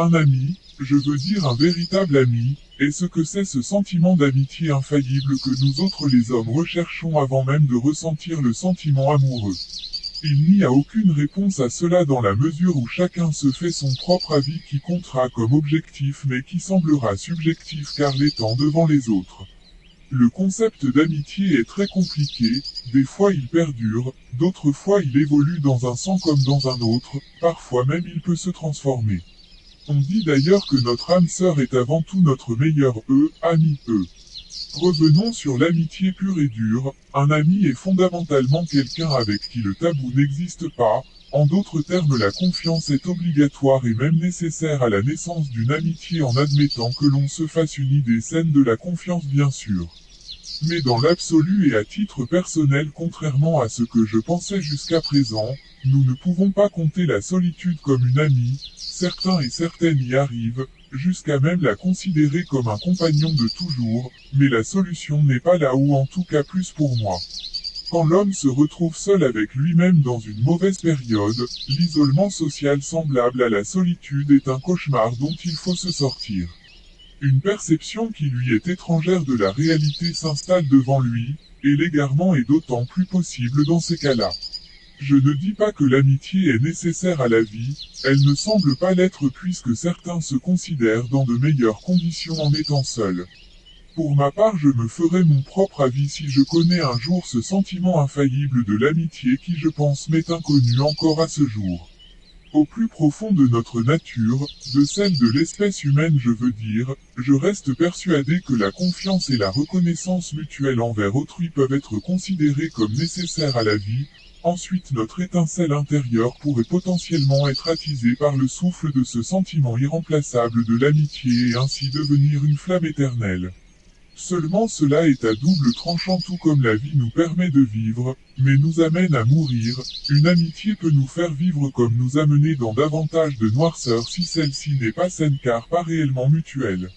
Un ami, je veux dire un véritable ami, est ce que c'est ce sentiment d'amitié infaillible que nous autres les hommes recherchons avant même de ressentir le sentiment amoureux. Il n'y a aucune réponse à cela dans la mesure où chacun se fait son propre avis qui comptera comme objectif mais qui semblera subjectif car l'étant devant les autres. Le concept d'amitié est très compliqué, des fois il perdure, d'autres fois il évolue dans un sens comme dans un autre, parfois même il peut se transformer. On dit d'ailleurs que notre âme sœur est avant tout notre meilleur ami. Revenons sur l'amitié pure et dure. Un ami est fondamentalement quelqu'un avec qui le tabou n'existe pas. En d'autres termes, la confiance est obligatoire et même nécessaire à la naissance d'une amitié en admettant que l'on se fasse une idée saine de la confiance bien sûr. Mais dans l'absolu et à titre personnel, contrairement à ce que je pensais jusqu'à présent, nous ne pouvons pas compter la solitude comme une amie. Certains et certaines y arrivent, jusqu'à même la considérer comme un compagnon de toujours, mais la solution n'est pas là ou en tout cas plus pour moi. Quand l'homme se retrouve seul avec lui-même dans une mauvaise période, l'isolement social semblable à la solitude est un cauchemar dont il faut se sortir. Une perception qui lui est étrangère de la réalité s'installe devant lui, et l'égarement est d'autant plus possible dans ces cas-là. Je ne dis pas que l'amitié est nécessaire à la vie, elle ne semble pas l'être puisque certains se considèrent dans de meilleures conditions en étant seuls. Pour ma part, je me ferai mon propre avis si je connais un jour ce sentiment infaillible de l'amitié qui je pense m'est inconnu encore à ce jour. Au plus profond de notre nature, de celle de l'espèce humaine je veux dire, je reste persuadé que la confiance et la reconnaissance mutuelle envers autrui peuvent être considérées comme nécessaires à la vie. Ensuite notre étincelle intérieure pourrait potentiellement être attisée par le souffle de ce sentiment irremplaçable de l'amitié et ainsi devenir une flamme éternelle. Seulement cela est à double tranchant tout comme la vie nous permet de vivre, mais nous amène à mourir. Une amitié peut nous faire vivre comme nous amener dans davantage de noirceur si celle-ci n'est pas saine car pas réellement mutuelle.